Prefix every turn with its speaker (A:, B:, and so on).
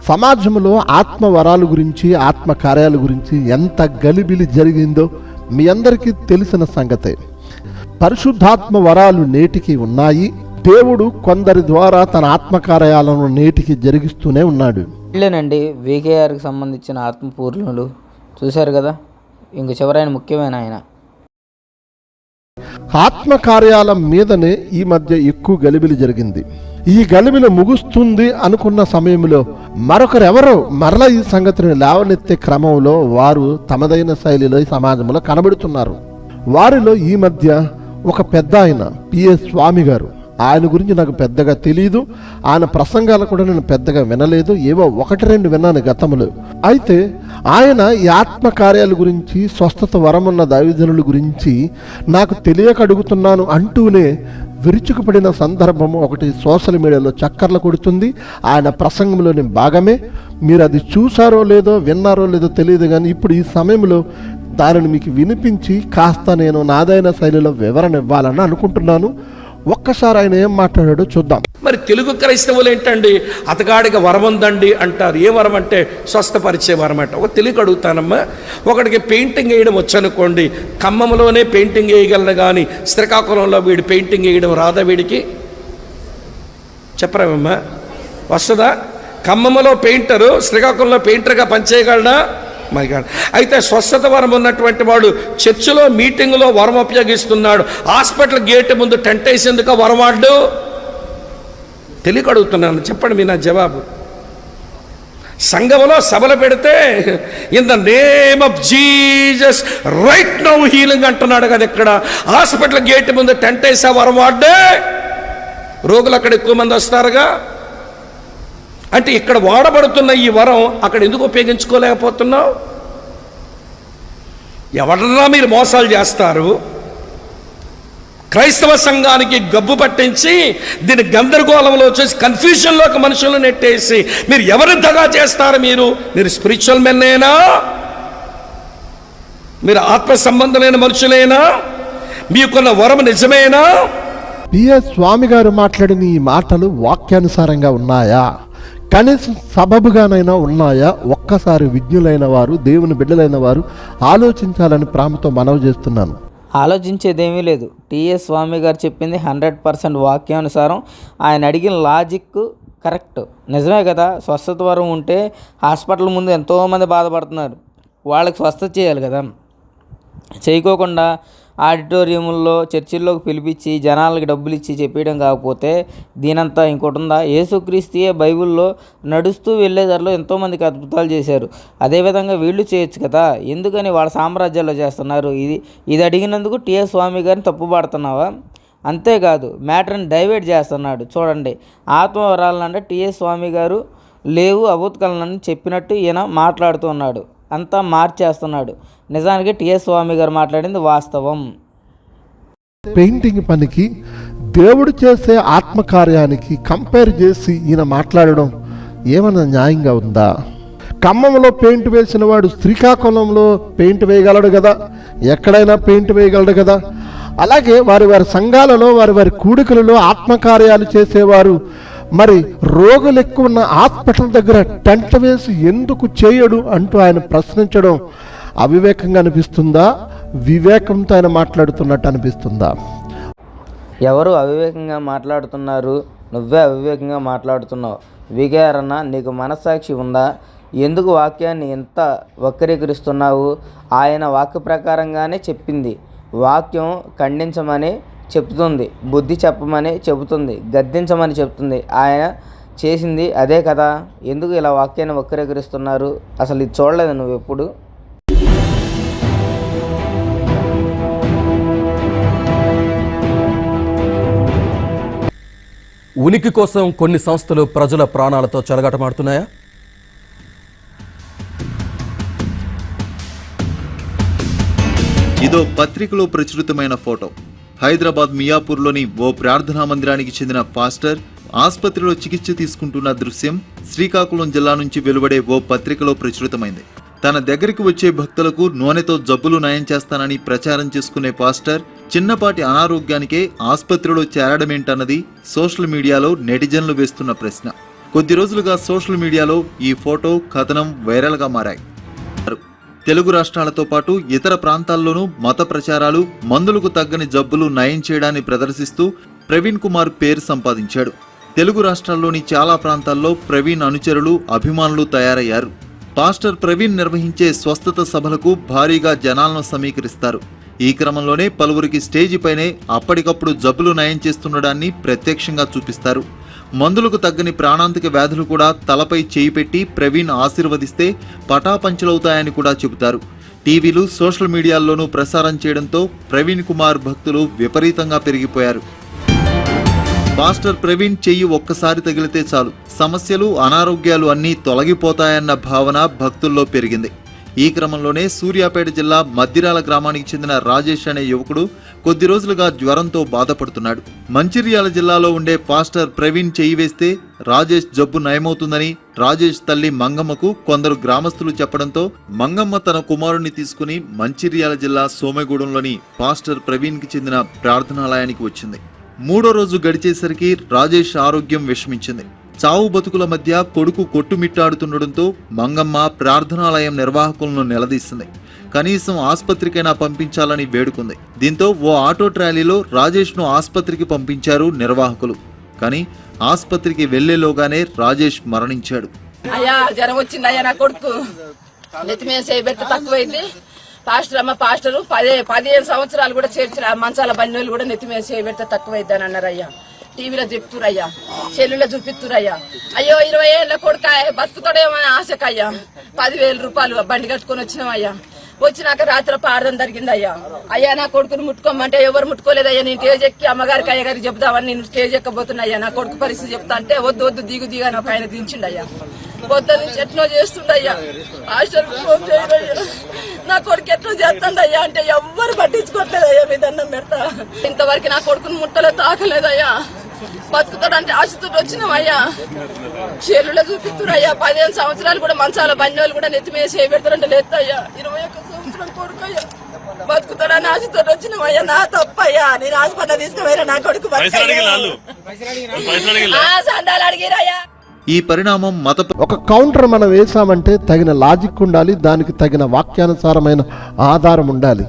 A: సమాజంలో ఆత్మ వరాల గురించి, ఆత్మ కార్యాల గురించి ఎంత గలిబిలి జరిగిందో మీ అందరికీ తెలిసిన సంగతే. పరిశుద్ధాత్మ వరాలు నేటికి ఉన్నాయి. దేవుడు కొందరి ద్వారా తన ఆత్మకార్యాలను నేటికి జరిగిస్తూనే ఉన్నాడు.
B: వీళ్ళేనండి వీకేఆర్కి సంబంధించిన ఆత్మపూర్ణులు. చూశారు కదా, ఇంక చివరైన ముఖ్యమైన ఆయన.
A: ఆత్మకార్యాల మీదనే ఈ మధ్య ఎక్కువ గలిబిలి జరిగింది. ఈ గలిబిలి ముగుస్తుంది అనుకున్న సమయంలో మరొకరెవరో మరలా ఈ సంగతిని లేవనెత్తే క్రమంలో వారు తమదైన శైలిలో ఈ సమాజంలో కనబడుతున్నారు. వారిలో ఈ మధ్య ఒక పెద్ద ఆయన పిఎస్ స్వామి గారు. ఆయన గురించి నాకు పెద్దగా తెలియదు, ఆయన ప్రసంగాలు కూడా నేను పెద్దగా వినలేదు, ఏవో 1-2 విన్నాను గతంలో. అయితే ఆయన ఈ ఆత్మకార్యాల గురించి, స్వస్థత వరమున్న దైవజనుల గురించి నాకు తెలియక అడుగుతున్నాను అంటూనే విరుచుకుపడిన సందర్భము ఒకటి సోషల్ మీడియాలో చక్కర్లు కొడుతుంది. ఆయన ప్రసంగంలోని భాగమే. మీరు అది చూసారో లేదో, విన్నారో లేదో తెలియదు, కానీ ఇప్పుడు ఈ సమయంలో దానిని మీకు వినిపించి కాస్త నేను నాదైన శైలిలో వివరణ ఇవ్వాలని అనుకుంటున్నాను. ఒక్కసారి ఆయన ఏం మాట్లాడాడో చూద్దాం.
C: మరి తెలుగు క్రైస్తవులు ఏంటండి, అతగాడికి వరం ఉందండి అంటారు. ఏ వరం అంటే స్వస్థపరిచే వరం అంట. ఒక తెలుగు అడుగుతానమ్మా, ఒకడికి పెయింటింగ్ వేయడం వచ్చనుకోండి, ఖమ్మంలోనే పెయింటింగ్ వేయగలను కానీ శ్రీకాకుళంలో వీడి పెయింటింగ్ వేయడం రాదా? వీడికి చెప్పరామమ్మా, వస్తుందా? ఖమ్మంలో పెయింటరు శ్రీకాకుళంలో పెయింటర్గా పనిచేయగలడా? మరి అయితే స్వస్థత వరం ఉన్నటువంటి వాడు చర్చిలో మీటింగ్లో వరం ఉపయోగిస్తున్నాడు, హాస్పిటల్ గేట్ ముందు టెంట్ వేసేందుకు వరం వాడు. తెలియక అడుగుతున్నాను, చెప్పండి మీ నా జవాబు. సంఘంలో సభలు పెడితే in the name of Jesus right now healing అంటున్నాడు కదా, ఇక్కడ హాస్పిటల్ గేట్ ముందు టెంట్ వేసే వరం వాడే. రోగులు అక్కడ ఎక్కువ మంది వస్తారుగా. అంటే ఇక్కడ వాడబడుతున్న ఈ వరం అక్కడ ఎందుకు ఉపయోగించుకోలేకపోతున్నావు? ఎవరన్నా మీరు మోసాలు చేస్తారు, క్రైస్తవ సంఘానికి గబ్బు పట్టించి దీని గందరగోళంలో వచ్చేసి కన్ఫ్యూజన్లోకి మనుషులను నెట్టేసి మీరు ఎవరిని దగా చేస్తారు? మీరు స్పిరిచువల్ మెన్నేనా? మీరు ఆత్మ సంబంధమైన మనుషులేనా? మీకున్న వరం నిజమేనా?
A: పిఎస్ స్వామి గారు మాట్లాడిన ఈ మాటలు వాక్యానుసారంగా ఉన్నాయా, కనీసం సబబుగానైనా ఉన్నాయా? ఒక్కసారి విజ్ఞులైన వారు, దేవుని బిడ్డలైన వారు ఆలోచించాలని ప్రేమతో మనవి చేస్తున్నాను.
B: ఆలోచించేదేమీ లేదు. టిఎస్ స్వామి గారు చెప్పింది 100% వాక్యానుసారం. ఆయన అడిగిన లాజిక్ కరెక్ట్, నిజమే కదా. స్వస్థత వరం ఉంటే హాస్పిటల్ ముందు ఎంతోమంది బాధపడుతున్నారు, వాళ్ళకి స్వస్థత చేయాలి కదా. చేయకోకుండా ఆడిటోరియంలో, చర్చిల్లోకి పిలిపించి జనాలకి డబ్బులు ఇచ్చి చెప్పేయడం కాకపోతే దీనంతా ఇంకోటి ఉందా? యేసుక్రీస్తుయే బైబిల్లో నడుస్తూ వెళ్ళేదారిలో ఎంతోమందికి అద్భుతాలు చేశారు. అదేవిధంగా వీళ్ళు చేయొచ్చు కదా, ఎందుకని వాళ్ళ సామ్రాజ్యాల్లో చేస్తున్నారు? ఇది అడిగినందుకు టిఎస్ స్వామి గారిని తప్పుపడుతున్నావా? అంతేకాదు మ్యాటర్ని డైవర్ట్ చేస్తున్నాడు. చూడండి, ఆత్మవరాలనంటే టిఎస్ స్వామి గారు లేవు, అభూతకళనని చెప్పినట్టు ఈయన మాట్లాడుతూ ఉన్నాడు. అంతా మార్చేస్తున్నాడు. నిజానికి టిఎస్ స్వామి గారు మాట్లాడింది వాస్తవం.
A: పెయింటింగ్ పనికి దేవుడు చేసే ఆత్మకార్యానికి కంపేర్ చేసి ఈయన మాట్లాడడం ఏమన్నా న్యాయంగా ఉందా? ఖమ్మంలో పెయింట్ వేసిన వాడు శ్రీకాకుళంలో పెయింట్ వేయగలడు కదా, ఎక్కడైనా పెయింట్ వేయగలడు కదా. అలాగే వారి సంఘాలలో, వారి కూడికలలో ఆత్మకార్యాలు చేసేవారు మరి రోగులు ఎక్కువ ఉన్న హాస్పిటల్ దగ్గర టెంట్ వేసి ఎందుకు చేయడు అంటూ ఆయన ప్రశ్నించడం అవివేకంగా అనిపిస్తుందా, వివేకంతో ఆయన మాట్లాడుతున్నట్టు అనిపిస్తుందా?
B: ఎవరు అవివేకంగా మాట్లాడుతున్నారు? నువ్వే అవివేకంగా మాట్లాడుతున్నావు. వికేఆర్ అన్న, నీకు మనస్సాక్షి ఉందా? ఎందుకు వాక్యాన్ని ఎంత వక్రీకరిస్తున్నావు? ఆయన వాక్య ప్రకారంగానే చెప్పింది. వాక్యం ఖండించమని చెప్తుంది, బుద్ధి చెప్పమని చెబుతుంది, గద్దించమని చెప్తుంది. ఆయన చేసింది అదే కదా. ఎందుకు ఇలా వాక్యాన్ని వక్రీకరిస్తున్నారు? అసలు ఇది చూడలేదు నువ్వు ఎప్పుడు?
D: ఉనికి కోసం కొన్ని సంస్థలు ప్రజల ప్రాణాలతో చెలగాటమాడుతున్నాయా?
E: ఇదో పత్రికలో ప్రచురితమైన ఫోటో. హైదరాబాద్ మియాపూర్లోని ఓ ప్రార్థనా మందిరానికి చెందిన పాస్టర్ ఆసుపత్రిలో చికిత్స తీసుకుంటున్న దృశ్యం శ్రీకాకుళం జిల్లా నుంచి వెలువడే ఓ పత్రికలో ప్రచురితమైంది. తన దగ్గరికి వచ్చే భక్తులకు నూనెతో జబ్బులు నయం చేస్తానని ప్రచారం చేసుకునే పాస్టర్ చిన్నపాటి అనారోగ్యానికే ఆసుపత్రిలో చేరడమేంటన్నది సోషల్ మీడియాలో నెటిజన్లు వేస్తున్న ప్రశ్న. కొద్ది రోజులుగా సోషల్ మీడియాలో ఈ ఫోటో కథనం వైరల్గా మారాయి. తెలుగు రాష్ట్రాలతో పాటు ఇతర ప్రాంతాల్లోనూ మత ప్రచారాలు, మందులకు తగ్గని జబ్బులు నయం చేయడాన్ని ప్రదర్శిస్తూ ప్రవీణ్ కుమార్ పేరు సంపాదించాడు. తెలుగు రాష్ట్రాల్లోని చాలా ప్రాంతాల్లో ప్రవీణ్ అనుచరులు, అభిమానులు తయారయ్యారు. పాస్టర్ ప్రవీణ్ నిర్వహించే స్వస్థత సభలకు భారీగా జనాలను సమీకరిస్తారు. ఈ క్రమంలోనే పలువురికి స్టేజి పైనే అప్పటికప్పుడు జబ్బులు నయం చేస్తుండడాన్ని ప్రత్యక్షంగా చూపిస్తారు. మందులకు తగ్గని ప్రాణాంతక వ్యాధులు కూడా తలపై చేయి పెట్టి ప్రవీణ్ ఆశీర్వదిస్తే పటాపంచలవుతాయని కూడా చెబుతారు. టీవీలు, సోషల్ మీడియాల్లోనూ ప్రసారం చేయడంతో ప్రవీణ్ కుమార్ భక్తులు విపరీతంగా పెరిగిపోయారు. పాస్టర్ ప్రవీణ్ చెయ్యి ఒక్కసారి తగిలితే చాలు సమస్యలు, అనారోగ్యాలు అన్నీ తొలగిపోతాయన్న భావన భక్తుల్లో పెరిగింది. ఈ క్రమంలోనే సూర్యాపేట జిల్లా మద్దిరాల గ్రామానికి చెందిన రాజేష్ అనే యువకుడు కొద్ది రోజులుగా జ్వరంతో బాధపడుతున్నాడు. మంచిర్యాల జిల్లాలో ఉండే పాస్టర్ ప్రవీణ్ చెయ్యి వేస్తే రాజేష్ జబ్బు నయమవుతుందని రాజేష్ తల్లి మంగమ్మకు కొందరు గ్రామస్తులు చెప్పడంతో మంగమ్మ తన కుమారుణ్ణి తీసుకుని మంచిర్యాల జిల్లా సోమెగూడెంలోని పాస్టర్ ప్రవీణ్కి చెందిన ప్రార్థనాలయానికి వచ్చింది. 3వ రోజు గడిచేసరికి రాజేష్ ఆరోగ్యం విషమించింది. చావు బతుకుల మధ్య కొడుకు కొట్టుమిట్టాడుతుండడంతో మంగమ్మ ప్రార్థనాలయం నిర్వాహకులను నిలదీసింది. కనీసం ఆసుపత్రికైనా పంపించాలని వేడుకుంది. దీంతో ఓ ఆటో ట్రాలీలో రాజేష్ను ఆసుపత్రికి పంపించారు నిర్వాహకులు. కానీ ఆసుపత్రికి వెళ్లేలోగానే రాజేష్ మరణించాడు.
F: అయ్యా జ్వరం వచ్చిందయ్యా, నా కొడుకు నెత్తిమీద చేయబెడితే తక్కువైంది. పాస్టరు 15 సంవత్సరాలు కూడా చేర్చిన మంచాల బండి కూడా నెత్తిమీద చేయబెడితే తక్కువైద్ది అని అన్నారయ్యా. టీవీలో చెప్తురయ్యా, సెల్లులో చూపిస్తురయ్యా. అయ్యో 20 ఏళ్ళ కొడుక బతుకుతాడేమో ఆశకయ్యా 10,000 రూపాయలు బండి కట్టుకొని వచ్చినామయ్యా. వచ్చినాక రాత్రి పాడడం జరిగిందయ్యా. అయ్యా నా కొడుకుని ముట్టుకోమంటే ఎవరు ముట్టుకోలేదయ్యా. నేను స్టేజ్ ఎక్కి అమ్మగారికి అయ్యగారికి చెప్తామని నేను స్టేజ్ ఎక్కబోతున్నాయ్యా. నా కొడుకు పరిస్థితి చెప్తా అంటే వద్దు దిగు అని ఒక ఆయన దించిండయ్యా. పొద్దు నుంచి ఎట్నో చేస్తుండయ్యా. హాస్టల్ ఫోన్ చేయడయ్యా, నా కొడుకు ఎట్లా చేస్తుండయ్యా అంటే ఎవ్వరు పట్టించుకోవట్లేదయ్యా. మీ దండం పెడతా, ఇంతవరకు నా కొడుకుని ముట్టలో తాకలేదయ్యా. బతుకుతాడంటే ఆశతో వచ్చినామయ్యా. చెల్లులో చూపిస్తున్నాయ్యా. 15 సంవత్సరాలు కూడా మంచాల బండి కూడా నెత్తి మీద చేయబెడతారంటే లేదయ్యా. 21 సంవత్సరాల కొడుకయ్యా బతుకుతాడని ఆశతో వచ్చినామయ్యా. నా తప్పయ్యా, నేను హాస్పిటల్ తీసుకుపోయినా నా కొడుకు సండాలు అడిగిరయ్యా.
E: ఈ పరిణామం
A: ఒక కౌంటర్ మనం వేసామంటే తగిన లాజిక్ ఉండాలి, దానికి తగిన వాక్యానుసారమైన ఆధారం ఉండాలి.